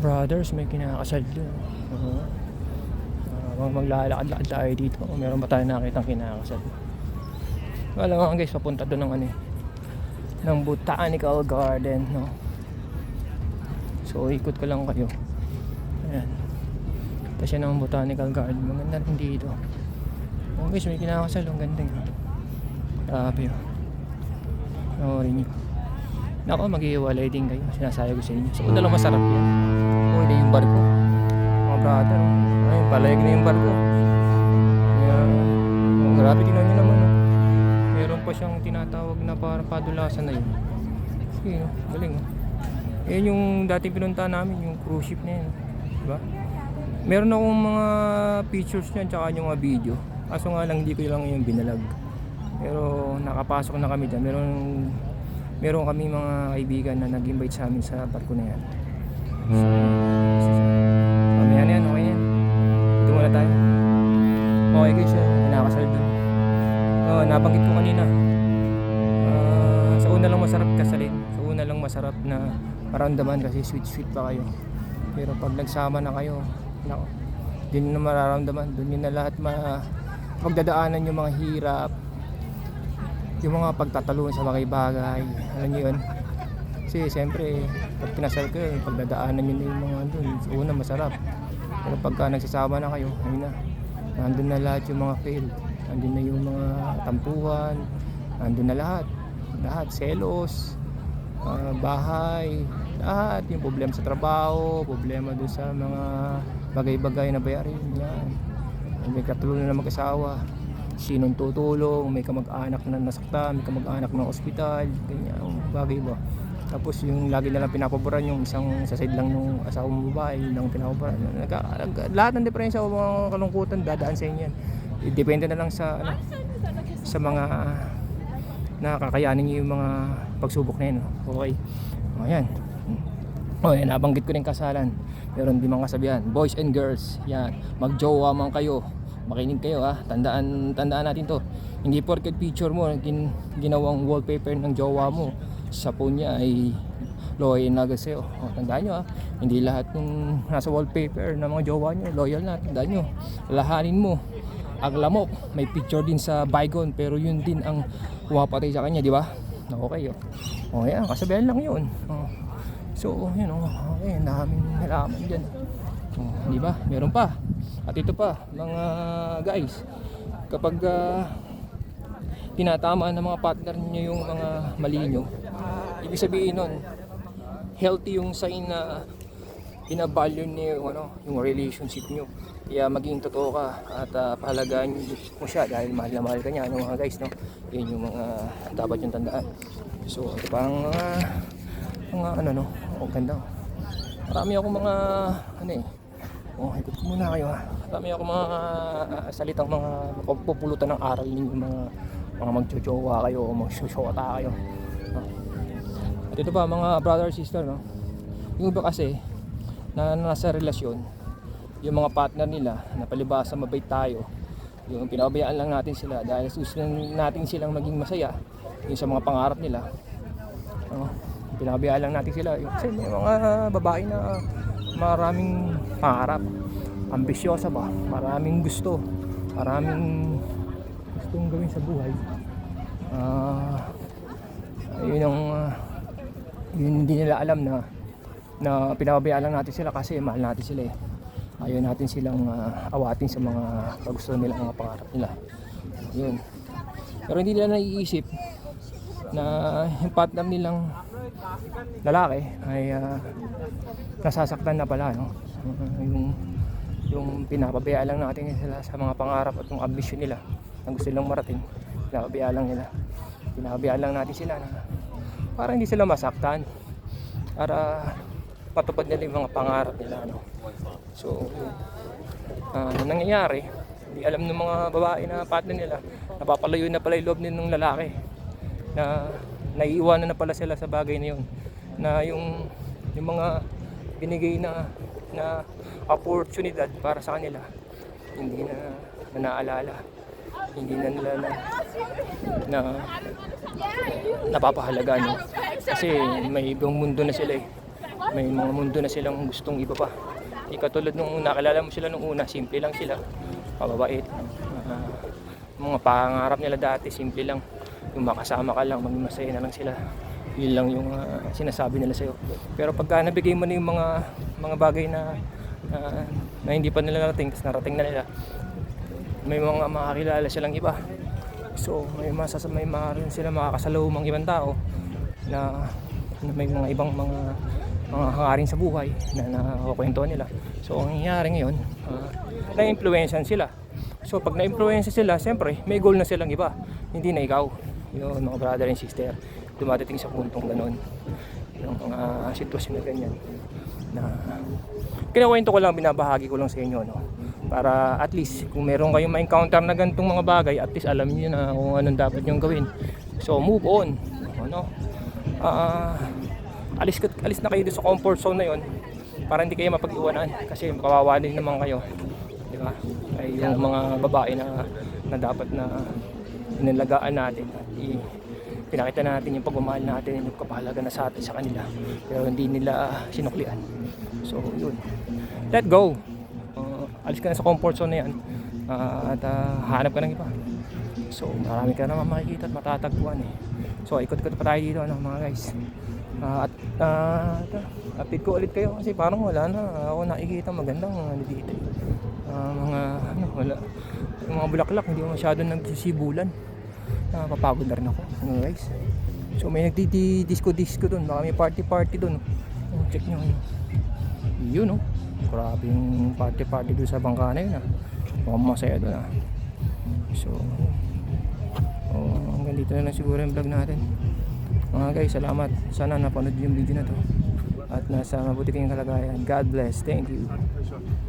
Brothers, may kinakasal doon. Maglalakad-lakad tayo dito. Meron ba tayo nakitang kinakasal? Wala nga guys, papunta doon ng ano eh, ng Botanical Garden, no? So ikot ko lang kayo. Ayan. Ito siya ng Botanical Garden. Maganda rin dito. Oh guys, may kinakasal. Ang ganda yun. Grabe yun. Panoorin nyo. Nako, maghihiwalay din kayo. Sinasabi ko sa inyo. So kung lang masarap yan. Oh, hindi yung barko. Mga brother. Ay, palayag na yung barko. Ayan. Oh, grabe, tingnan nyo naman. Meron pa siyang tinatawag na parang padulasan na yun. Sige, galing. Yan yung dating pinunta namin, yung cruise ship na yun. Diba? Meron akong mga pictures niyan tsaka yung mga video. Kaso nga lang hindi ko lang yung binalag. Pero nakapasok na kami dyan. Meron kami mga kaibigan na nag-invite sa amin sa barko na yan. Mamaya na yan, okay yan. Ito muna tayo. Okay guys, pinakasal dun. Nabanggit ko kanina. Sa una lang masarap kasalin. Sa una lang masarap na maramdaman kasi sweet pa kayo. Pero pag nagsama na kayo, nako, din na mararamdaman. Doon yun na lahat magdadaanan yung mga hirap, yung mga pagtatalon sa mga bagay. Alam niyo yun? Kasi siyempre pag kinasal kayo, pagdadaanan nyo na yung mga doon. Sa una masarap. Pero pagka nagsasama na kayo, ayun na, nandun na lahat yung mga fail. Nandun na yung mga tampuhan. Nandun na lahat. Selos, bahay, lahat. Yung problema sa trabaho, problema doon sa mga bagay-bagay na bayarin. Yan. May katulong na mag-asawa. Sinong tutulong, may kamag-anak na nasaktan, may kamag-anak ng ospital, ganyan, bagay ba. Tapos yung lagi na lang pinapaboran yung isang sa side lang ng asawang babae, yun lang pinapaboran. Lahat ng diferensya o mga kalungkutan dadaan sa inyo yan. Depende na lang sa sa mga nakakayanin niyo yung mga pagsubok na yun. Okay. O yan. O yan, nabanggit ko rin kasalan. Meron din mga kasabihan, boys and girls, yan, magjowa man kayo. Makinig kayo ha, tandaan natin to. Hindi porket picture mo ginawang wallpaper ng jowa mo sa phone niya ay loyal na sa'yo. Tandaan nyo ha, hindi lahat ng nasa wallpaper ng mga jowa nyo loyal na. Tandaan nyo, lahanin mo ang lamok, may picture din sa bygone pero yun din ang pumapatay sa kanya, di ba? Okay yan, kasabihan lang yun. So yun okay, daming nalaman dyan. Di ba? Meron pa. At ito pa, mga guys, kapag tinatama ng mga partner niyo yung mga mali nyo, ibig sabihin nun, healthy yung sign na binavalue niyo yung relationship nyo. Kaya maging totoo ka at pahalagaan mo siya dahil mahal na mahal ka niya, mga guys, no? Yun yung mga dapat yung tandaan. So ito pa ang mga ganda. Marami akong mga ikot ko muna kayo ha. Marami akong mga salitang mga pupulutan ng aral ninyo, mga magjojowa kayo o magsusyota kayo. At ito pa mga brother sister, no? Yung iba kasi na nasa relasyon, yung mga partner nila na palibasa mabait tayo, yung pinabayaan lang natin sila dahil gusto natin silang maging masaya yung sa mga pangarap nila. Pinabayaan lang natin sila kasi may mga babae na maraming pangarap, ambisyosa ba, maraming gusto, maraming gustong gawin sa buhay. Yun hindi nila alam na pinababayaan lang natin sila kasi mahal natin sila eh. Ayaw natin silang awatin sa mga gusto nila, mga pangarap nila. Yun. Pero hindi nila naiisip na yung partner nilang lalaki ay nasasaktan na pala, no? Yung pinapabayaan lang natin sila sa mga pangarap at yung ambisyon nila na gusto nilang marating, pinapabayaan lang natin sila para hindi sila masaktan, para patupad nila yung mga pangarap nila, no? So nangyayari, hindi alam ng mga babae na partner nila, napapalayo na pala yung loob ng lalaki, na naiiwanan na pala sila sa bagay na yun, na yung mga binigay na opportunidad para sa kanila hindi na naalala, hindi na nila na napapahalaga, no? Kasi may ibang mundo na sila eh. may mga mundo na silang gustong iba pa. Hindi katulad nung una, kilala mo sila nung una, simple lang sila, pababait. Mga pangarap nila dati, simple lang. Yung makasama ka lang, maging masaya na lang sila. Yun lang yung sinasabi nila sa'yo. Pero pagka nabigay mo na yung mga bagay na hindi pa nila narating, tapos narating na nila, may mga makakilala silang iba. So may maaaring sila makakasalubong ibang tao na may mga ibang mga hangarin sa buhay na nakakwentuhan nila. So ang nangyayari ngayon, na-influensyan sila. So pag na-influensya sila, siyempre may goal na silang iba, hindi na ikaw. Yun mga brother and sister, dumadating sa puntong ganun yung mga sitwasyon na ganyan na kinakwento ko lang, binabahagi ko lang sa inyo, no? Para at least kung meron kayong ma-encounter na ganitong mga bagay, at least alam niyo na kung anong dapat nyong gawin. So move on, ano? Alis na kayo doon sa comfort zone na yon para hindi kayo mapag-iwanan, kasi kawawa din naman kayo, di ba? Ay yung mga babae na dapat na inalagaan natin, pinakita natin yung pagmamahal natin, yung kapahalaga na sa atin sa kanila, pero hindi nila sinuklian. So yun, let go. Alis ka na sa comfort zone na yan, at hanap ka ng iba. So marami ka naman makikita at matatagpuan eh. So ikot-ikot pa tayo dito, ano, mga guys. Update ko ulit kayo kasi parang wala na ako nakikita magandang dito. Wala. Yung mga bulaklak hindi masyado nagsisibulan. Napapagod na rin ako, ano, guys. So may nagdi-disco doon, baka may party doon. Check nyo. Yun, no. Grabe yung party doon sa bangka na yun, mukhang masaya doon, So hanggang dito na lang siguro yung vlog natin, mga guys. Salamat, sana napanood yung video na to at nasa mabuti kayong kalagayan. God bless, thank you.